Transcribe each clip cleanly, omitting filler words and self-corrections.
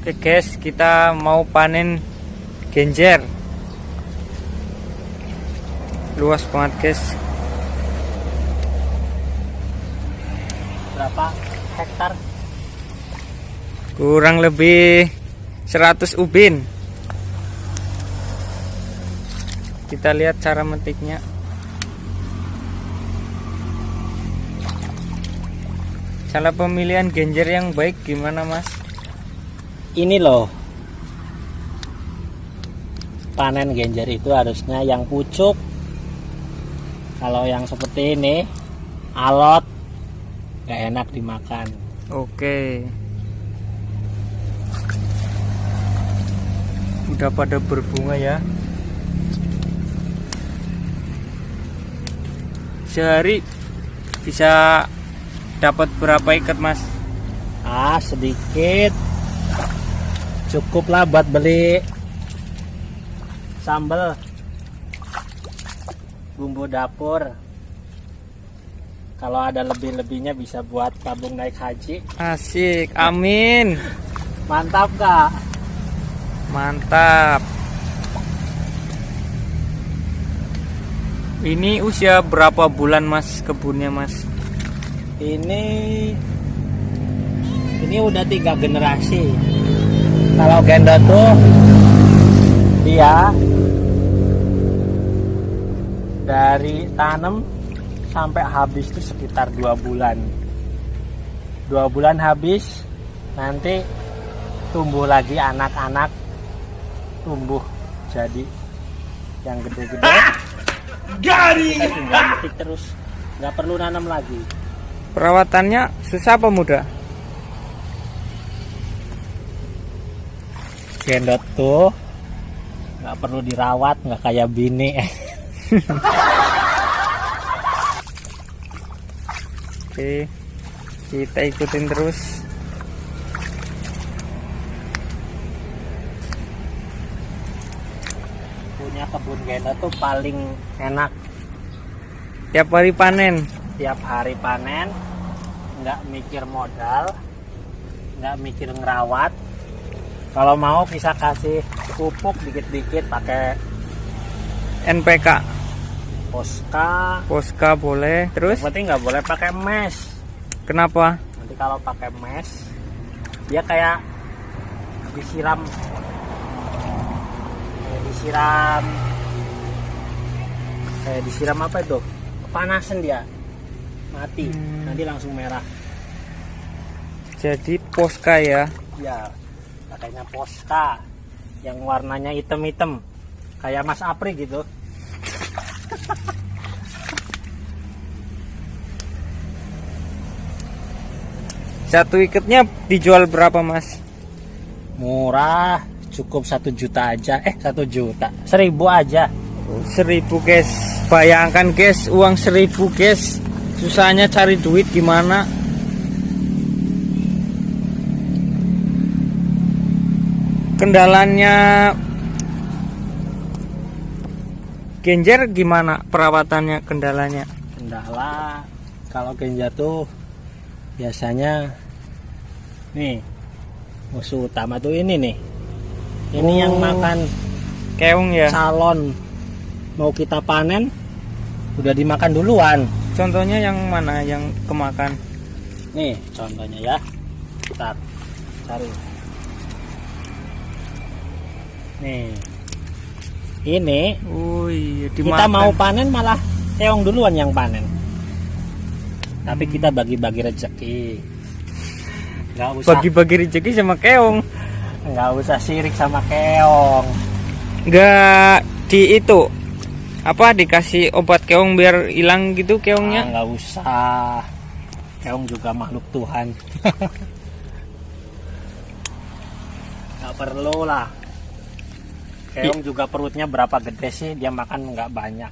Oke guys, kita mau panen genjer. Luas banget guys. Berapa hektar? Kurang lebih 100 ubin. Kita lihat cara metiknya. Cara pemilihan genjer yang baik gimana mas? Ini loh, panen genjer itu harusnya yang pucuk. Kalau yang seperti ini alot, gak enak dimakan. Oke, udah pada berbunga ya. Sehari bisa dapat berapa ikat mas? Sedikit, cukup lah buat beli sambal, bumbu dapur. Kalau ada lebih-lebihnya bisa buat tabung naik haji. Asik, amin. Mantap kak. Mantap. Ini usia berapa bulan mas kebunnya mas? Ini udah 3 generasi. Kalau gendot tuh dia dari tanam sampai habis itu sekitar 2 bulan. 2 bulan habis, nanti tumbuh lagi anak-anak, tumbuh jadi yang gede-gede. Kita tinggal metik terus, nggak perlu nanam lagi. Perawatannya susah apa mudah? Gendot tuh nggak perlu dirawat, nggak kayak bini. Oke, kita ikutin terus. Punya kebun gendot tuh paling enak. Tiap hari panen. Tiap hari panen, nggak mikir modal, nggak mikir ngerawat. Kalau mau bisa kasih pupuk dikit-dikit pakai NPK, Posca boleh. Terus yang penting nggak boleh pakai mes. kenapa? Nanti kalau pakai mes dia kayak disiram apa itu, kepanasan dia mati. Nanti langsung merah. Jadi Posca ya. Ya, pakainya Posca yang warnanya hitam-hitam kayak Mas Apri gitu. Satu ikatnya dijual berapa mas? Murah, cukup 1 juta aja. 1 juta, 1000 aja. 1000 guys. Bayangkan guys, uang 1000 guys. Susahnya cari duit gimana? Kendalanya genjer gimana perawatannya, kendalanya? Kendala kalau genjer tuh biasanya nih, musuh utama tuh ini nih. Ini yang makan Keong ya. salon. Mau kita panen udah dimakan duluan. Contohnya yang mana yang kemakan? Nih contohnya ya. Bentar, cari. Nih, ini kita mau panen malah keong duluan yang panen. Tapi kita bagi-bagi rezeki. Nggak usah Bagi-bagi rezeki sama keong. nggak usah sirik sama keong. Nggak di itu apa, dikasih obat keong biar hilang gitu keongnya? Nggak usah. Keong juga makhluk Tuhan. Nggak perlu lah. Keong juga perutnya berapa gede sih, dia makan nggak banyak.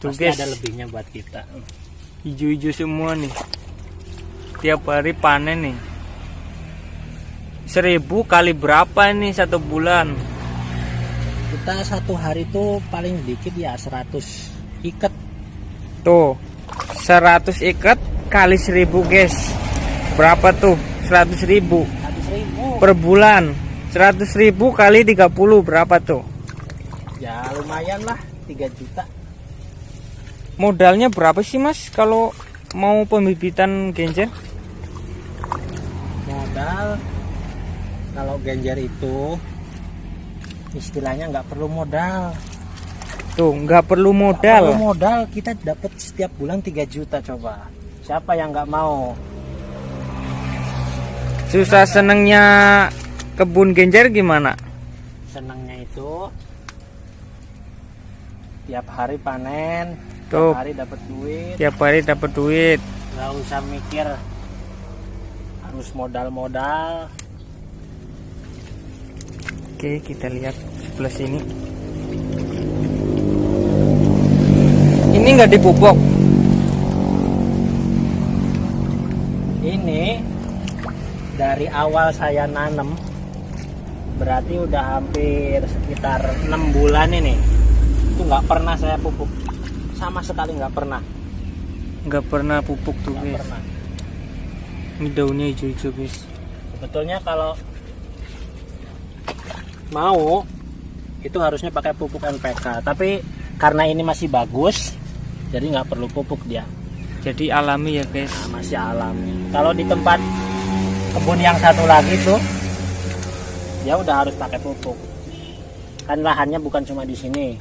Tuh Pasti guys, ada lebihnya buat kita. hijau-hijau semua nih. Tiap hari panen nih. 1000 kali berapa nih 1 bulan? Kita 1 hari tuh paling dikit ya 100 ikat. Tuh 100 ikat kali 1000 guys. berapa tuh? 100.000 100.000 per bulan. 100.000 kali 30 berapa tuh? ya lumayan lah, 3 juta. Modalnya berapa sih Mas kalau mau pembibitan genjer? Modal kalau genjer itu istilahnya nggak perlu modal. Tuh nggak perlu Nggak modal. perlu modal, kita dapat setiap bulan 3 juta. Coba siapa yang nggak mau? Susah senengnya kebun genjer gimana? Senangnya itu tiap hari panen, Tuh. tiap hari dapat duit, Tiap hari dapat duit. nggak usah mikir harus modal-modal. Oke, kita lihat sebelah sini. Ini nggak dipupuk. Ini dari awal saya nanam berarti udah hampir sekitar 6 bulan ini. Itu nggak pernah saya pupuk, sama sekali nggak pernah. Nggak pernah pupuk tuh Nggak guys. pernah. Ini daunnya hijau-hijau guys. Sebetulnya kalau mau itu harusnya pakai pupuk NPK, tapi karena ini masih bagus jadi nggak perlu pupuk dia. Jadi alami ya guys. Nah, masih alami. Kalau di tempat kebun yang satu lagi tuh ya udah harus pakai pupuk, kan lahannya bukan cuma di sini.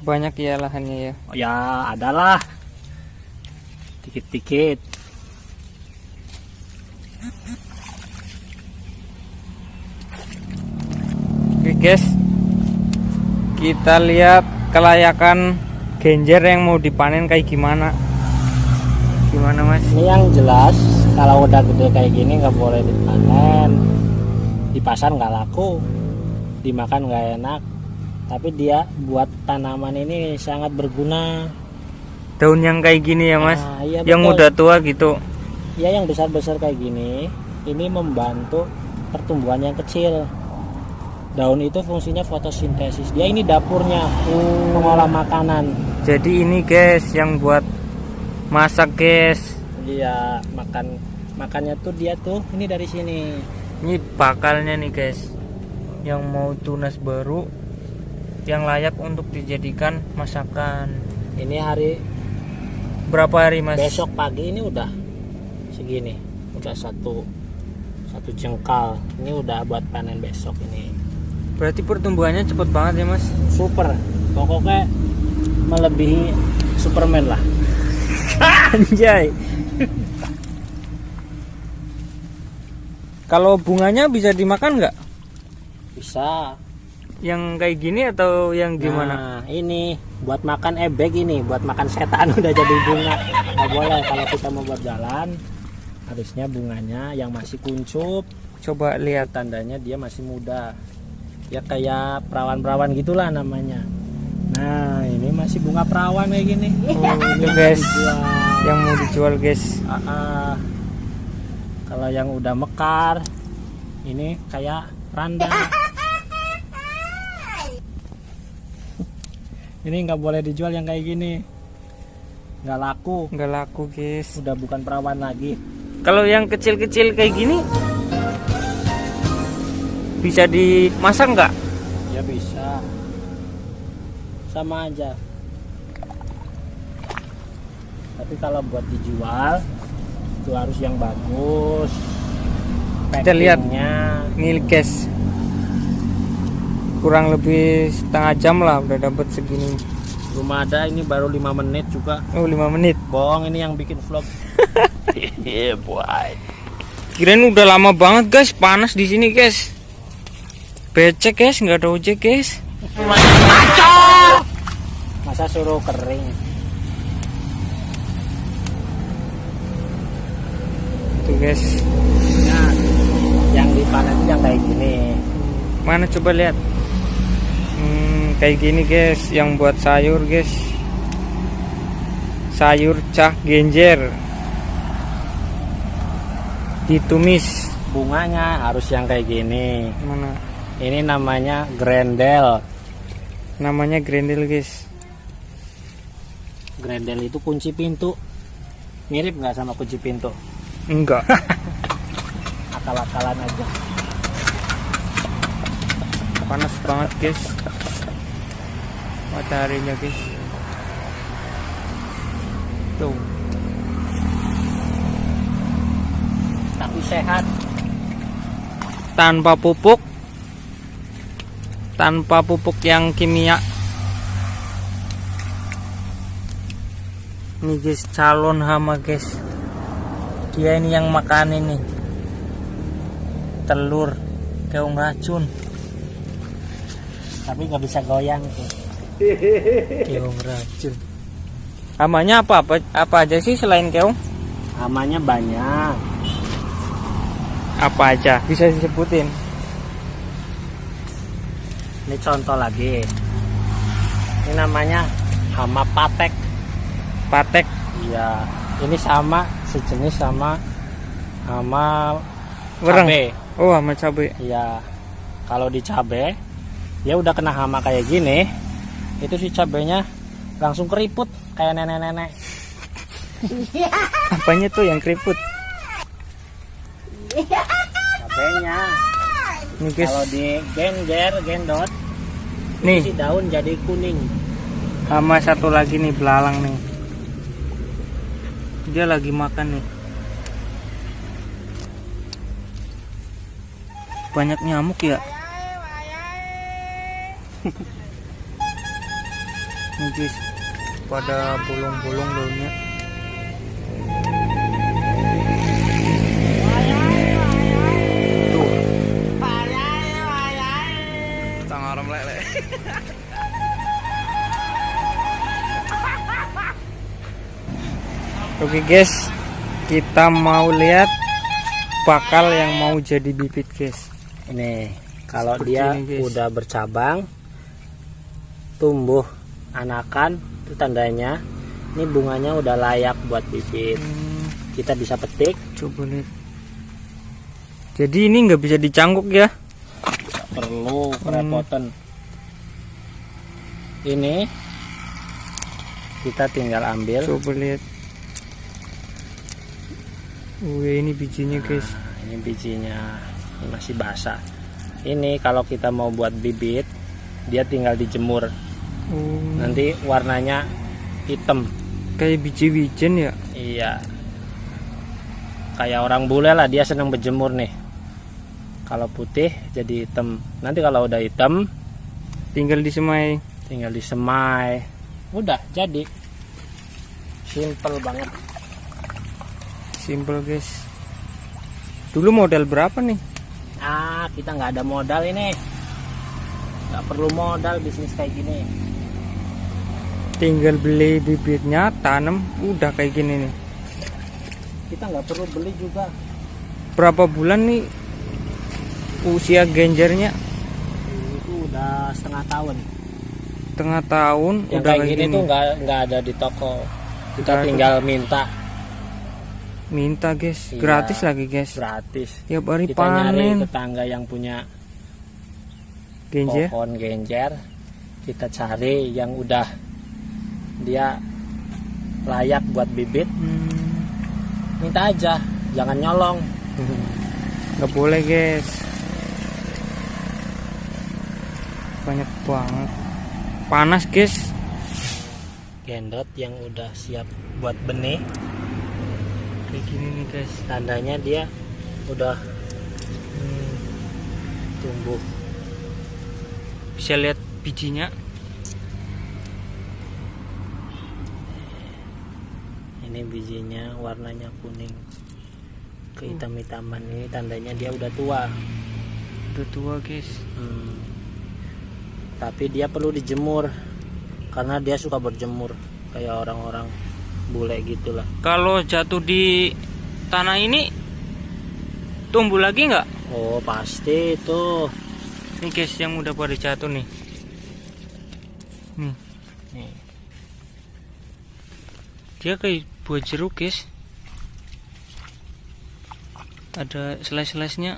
Banyak ya lahannya ya. Oh, ya adalah dikit-dikit. Oke guys, kita lihat kelayakan genjer yang mau dipanen kayak gimana. Gimana Mas? Ini yang jelas kalau udah gede kayak gini nggak boleh dipanen. Di pasar nggak laku, dimakan nggak enak. Tapi dia buat tanaman ini sangat berguna. Daun yang kayak gini ya Mas? Nah, iya, yang betul. udah tua gitu. Ya yang besar-besar kayak gini, ini membantu pertumbuhan yang kecil. Daun itu fungsinya fotosintesis. Dia ini dapurnya mengolah makanan. Jadi ini guys yang buat masak guys. Iya, makannya tuh dia tuh ini dari sini. Ini bakalnya nih guys, yang mau tunas baru, yang layak untuk dijadikan masakan. Ini hari Berapa hari Mas? besok pagi ini udah segini, udah satu jengkal. Ini udah buat panen besok ini. Berarti pertumbuhannya cepet banget ya Mas? Super, pokoknya melebihi Superman lah. Anjay. Kalau bunganya bisa dimakan nggak? Bisa. Yang kayak gini atau yang gimana? Nah, ini buat makan ebek, ini buat makan setan udah jadi bunga. Nggak boleh, kalau kita mau buat jalan harusnya bunganya yang masih kuncup. Coba lihat. Tandanya dia masih muda. Ya kayak perawan-perawan gitulah namanya. Nah, ini masih bunga perawan kayak gini. Oh, itu guys, Dijual. yang mau dijual guys. Kalau yang udah mekar, ini kayak randa. Ini nggak boleh dijual yang kayak gini, nggak laku. Nggak laku guys. Udah bukan perawan lagi. Kalau yang kecil-kecil kayak gini bisa dimasak nggak? Ya bisa, sama aja. Tapi kalau buat dijual itu harus yang bagus. Kita lihat. Packingnya. Ini guys, kurang lebih setengah jam lah udah dapat segini. Belum ada, ini baru 5 menit juga. Oh 5 menit. Bohong, ini yang bikin vlog. Yeah, boy. Kirain udah lama banget guys, panas di sini guys. Becek guys, nggak ada ojek guys. Masa suruh kering? Tuh guys, Nah, yang dipanen itu yang kayak gini. mana coba lihat. Kayak gini guys, yang buat sayur guys. Sayur cah genjer ditumis. Bunganya harus yang kayak gini. Mana? Ini namanya grendel. Namanya grendel guys. Grendel itu kunci pintu. Mirip nggak sama kunci pintu? Enggak. Akal-akalan aja. Panas banget guys mataharinya guys. Tuh. Tapi sehat. Tanpa pupuk yang kimia. Ini guys calon hama guys. Dia ini yang makan ini telur keong racun. Tapi nggak bisa goyang tuh. Keong racun. Hamanya apa aja sih selain keong? Hamanya banyak. Apa aja bisa disebutin? Ini contoh lagi. Ini namanya hama patek. Patek. Iya. Ini sama sejenis sama hama Wereng. cabe. Oh, sama cabe. Iya. Kalau di cabe, dia udah kena hama kayak gini, itu si cabenya langsung keriput kayak nenek-nenek. Apanya tuh yang keriput? Cabenya. Nih guys. Kalau di gendot, Nih, si daun jadi kuning. sama satu lagi nih belalang nih. Dia lagi makan nih. Banyak nyamuk ya. Nih guys, pada bolong-bolong daunnya. Tuh. Tangaram lele. Oke guys, kita mau lihat bakal yang mau jadi bibit guys. Ini kalau Seperti dia ini, guys. udah bercabang, tumbuh anakan, itu tandanya ini bunganya udah layak buat bibit. Kita bisa petik. Coba lihat. Jadi ini nggak bisa dicangkuk ya? Nggak perlu kerepotan. Ini kita tinggal ambil. Coba lihat. Ini bijinya guys. Nah, ini bijinya, ini masih basah. Ini kalau kita mau buat bibit, dia tinggal dijemur. Nanti warnanya hitam. Kayak biji-bijian ya? Iya. Kayak orang bule lah, dia senang berjemur nih. Kalau putih jadi hitam. Nanti kalau udah hitam, Tinggal disemai. tinggal disemai. Udah jadi. Simple banget. Simple guys. Dulu modal berapa nih? Kita nggak ada modal ini. Nggak perlu modal bisnis kayak gini. Tinggal beli bibitnya, tanam, udah kayak gini nih. Kita nggak perlu beli juga. Berapa bulan nih usia genjernya? Itu udah setengah tahun. Tengah tahun Yang udah kayak gini tuh nggak ada di toko. Kita Nggak ada. tinggal minta guys. Iya. Gratis lagi guys. gratis. Tiap hari Kita nyari panen. tetangga yang punya Genjer. pohon genjer, kita cari yang udah dia layak buat bibit, minta aja, jangan nyolong. Nggak boleh guys. Banyak banget. Panas guys. Gendot yang udah siap buat benih, Kayak gini nih guys. tandanya dia udah tumbuh. Bisa lihat bijinya. Ini bijinya warnanya kuning kehitam-hitaman, ini tandanya dia udah tua. Udah tua guys. Tapi dia perlu dijemur karena dia suka berjemur kayak orang-orang bule gitulah. Kalau jatuh di tanah ini tumbuh lagi nggak? Oh pasti itu. Nih guys yang udah pada jatuh nih. Nih. Nih. Dia kayak buah jeruk guys. Ada slice-slice-nya.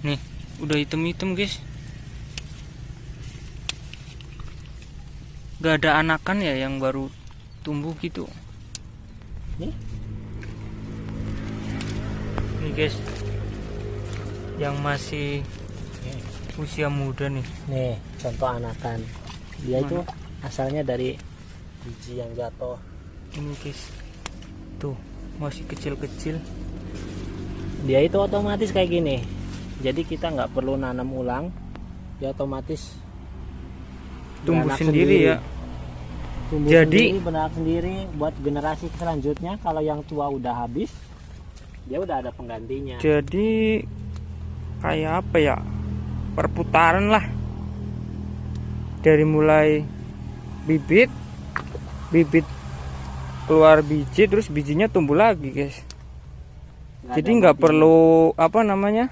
Nih, udah hitam-hitam guys. Gak ada anakan ya yang baru tumbuh gitu. Nih. guys, yang masih usia muda nih. Nih contoh anakan, dia itu asalnya dari biji yang jatuh. Ini guys, tuh masih kecil-kecil. Dia itu otomatis kayak gini, jadi kita nggak perlu nanam ulang, dia otomatis Tumbuh beranak sendiri ya. Tumbuh Jadi- sendiri, beranak sendiri. Buat generasi selanjutnya, kalau yang tua udah habis, dia udah ada penggantinya. Jadi kayak apa ya, perputaran lah, dari mulai bibit keluar biji, terus bijinya tumbuh lagi guys. Jadi nggak perlu apa namanya,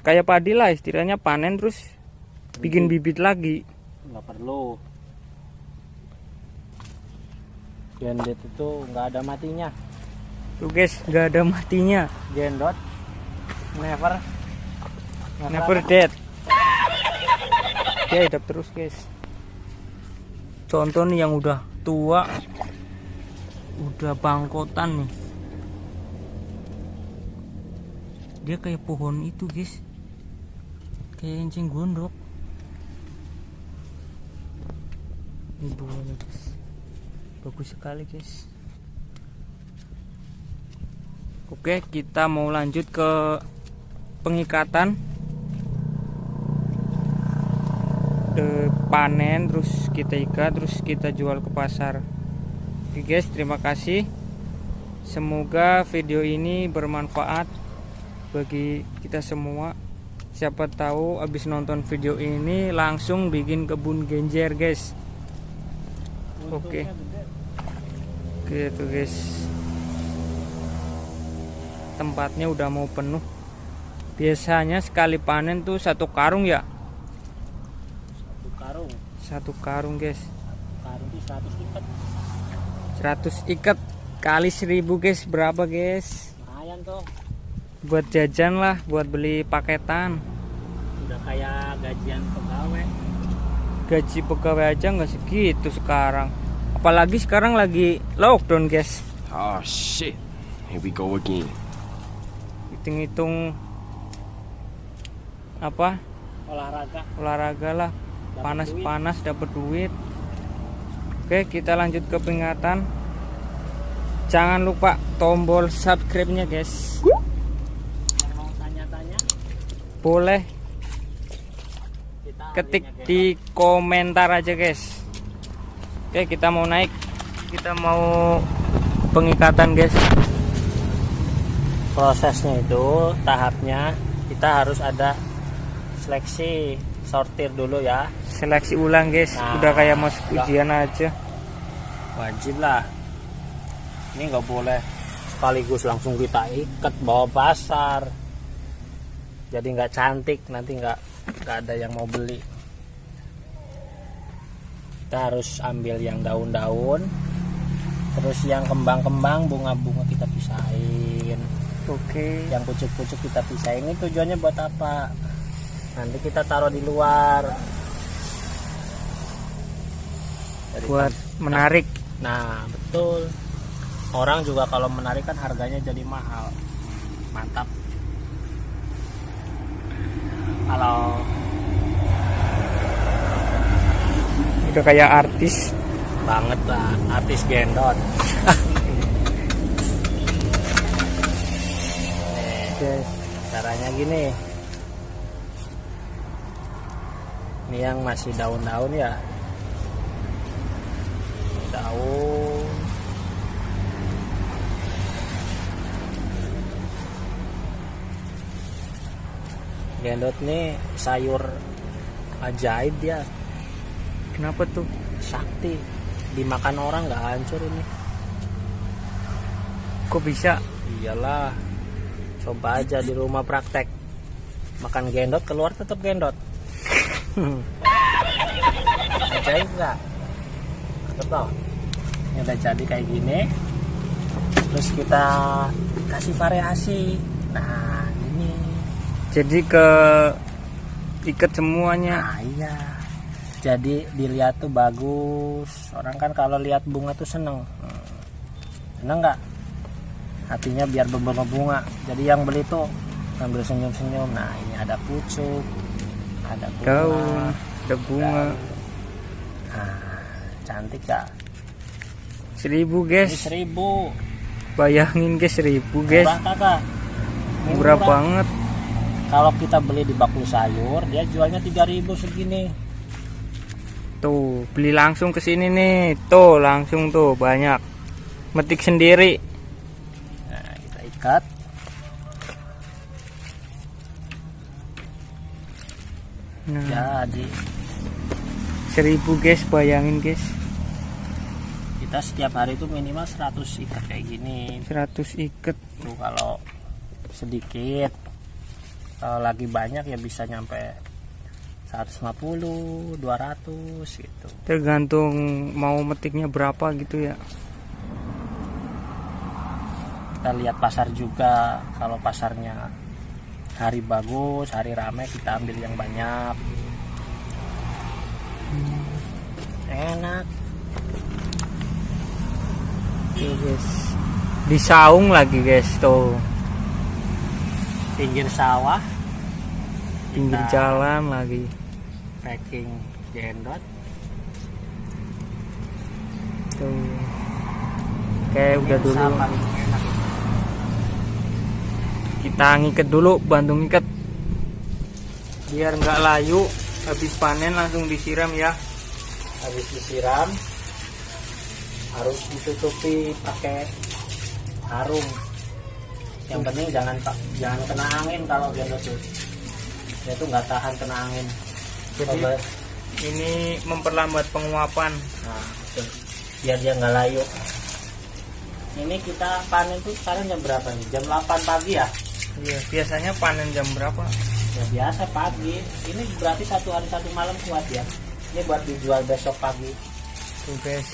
kayak padi lah istilahnya, panen terus bikin bibit lagi. Nggak perlu. Gendot itu nggak ada matinya. Tuh guys, nggak ada matinya. Gendot Never dead. Dia hidup terus guys. Contoh nih yang udah tua, udah bangkotan nih, dia kayak pohon itu guys, kayak enceng gondok. Ini buahnya guys, bagus sekali guys. Oke, kita mau lanjut ke pengikatan, panen, terus kita ikat, terus kita jual ke pasar. Oke guys, terima kasih. Semoga video ini bermanfaat bagi kita semua. Siapa tahu abis nonton video ini langsung bikin kebun genjer guys. Oke itu guys, tempatnya udah mau penuh. Biasanya sekali panen tuh 1 karung ya. Satu karung guys. Karung itu 100 ikat. 100 ikat kali 1000 guys, berapa guys? Lumayan tuh. Buat jajan lah, buat beli paketan. Udah kayak gajian pegawai. Gaji pegawai aja nggak segitu sekarang. Apalagi sekarang lagi lockdown guys. Oh shit, here we go again. Hitung-hitung apa, olahraga lah, panas-panas dapat duit. Oke, kita lanjut ke peringatan. Jangan lupa tombol subscribe-nya guys. Yang mau tanya-tanya, Boleh kita ketik ahlinya di komentar aja guys. Oke, kita mau naik, kita mau pengikatan guys. prosesnya itu tahapnya kita harus ada seleksi, sortir dulu ya, Seleksi ulang guys. Nah, Udah kayak masuk udah. ujian aja. wajib lah. Ini nggak boleh sekaligus langsung kita ikat bawa pasar, jadi nggak cantik, nanti nggak ada yang mau beli. Kita harus ambil yang daun-daun, terus yang kembang-kembang, bunga-bunga kita pisahin, Oke. yang pucuk-pucuk kita pisahin. Ini tujuannya buat apa? Nanti kita taruh di luar. Jadi Buat menarik. Nah betul, orang juga kalau menarik kan harganya jadi mahal. Mantap. Kalau Udah kayak artis. banget lah, artis gendot. Guys. Caranya gini, ini yang masih daun-daun ya, daun. Gendot nih sayur ajaib dia, Kenapa tuh? sakti, dimakan orang nggak hancur ini. Kok bisa? Iyalah, coba aja di rumah praktek, makan gendot keluar tetap gendot. Ajaib nggak? Betul. Ini udah jadi kayak gini, terus kita kasih variasi. Nah ini, Jadi ke ikat semuanya. nah iya, jadi dilihat tuh bagus. Orang kan kalau lihat bunga tuh seneng. Seneng nggak? Hatinya biar berbunga-bunga. Jadi yang beli tuh sambil senyum-senyum. Nah ini ada pucuk, ada bunga, Daun, ada bunga. Nah, cantik gak? 1.000 Ini guys. 1.000. Bayangin guys, 1.000 guys. Murah kagak? Ini Murah murah. banget. Kalau kita beli di bakul sayur, dia jualnya 3.000 segini. Tuh, beli langsung ke sini nih. Tuh, langsung tuh banyak. Metik sendiri. Nah, kita ikat. Nah, Jadi 1.000 guys, bayangin guys. kita setiap hari itu minimal 100 ikat kayak gini. 100 ikat. Tuh kalau sedikit, kalau lagi banyak ya bisa nyampe 150, 200 gitu. Tergantung mau metiknya berapa gitu ya. Kita lihat pasar juga, kalau pasarnya hari bagus, hari rame, kita ambil yang banyak. Enak. Oke guys. Disaung lagi guys tuh. Pinggir sawah, Pinggir Kita- jalan lagi. packing jendot. Tuh. Kayak udah dulu. Usaha paling enak. Kita ngikat dulu, bantu ngikat. Biar nggak layu. Habis panen langsung disiram ya. Habis disiram harus ditutupi pakai sarung. Yang penting jangan kena angin kalau jendot tuh. Dia tuh nggak tahan kena angin. Jadi Coba. ini memperlambat penguapan. Nah, betul. Biar dia nggak layu. Ini kita panen tuh sekarang jam berapa nih? Jam 8 pagi ya? Iya, biasanya panen jam berapa? Ya biasa pagi. Ini berarti 1 hari 1 malam kuat ya. Ini buat dijual besok pagi. Tuh guys.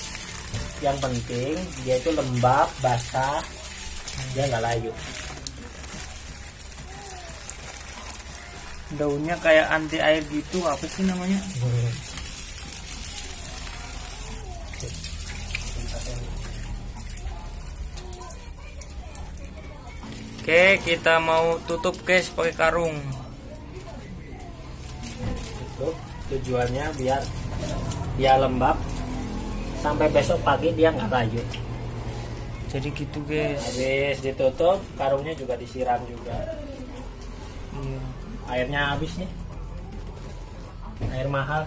Yang penting dia itu lembab, basah, dia nggak layu. Daunnya kayak anti air gitu, apa sih namanya? Oke, kita mau tutup guys pakai karung. Itu tujuannya biar dia lembab sampai besok pagi dia nggak layu. Jadi gitu guys. Habis ditutup, karungnya juga disiram juga. Iya. Airnya habis nih. Air mahal.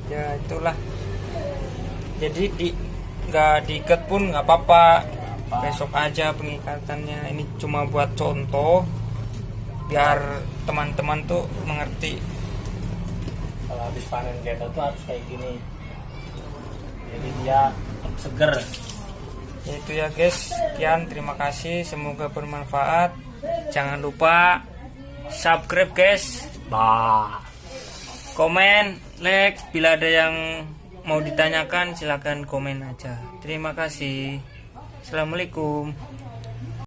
Ya itulah. Jadi nggak diikat pun nggak apa-apa. Besok aja pengikatannya. Ini cuma buat contoh biar teman-teman tuh mengerti. Kalau habis panen jendot tuh harus kayak gini. Jadi dia tetap seger. Itu ya guys. Sekian, terima kasih. Semoga bermanfaat. Jangan lupa subscribe guys. Bah. Komen, like. Bila ada yang mau ditanyakan silahkan komen aja. Terima kasih. Assalamualaikum.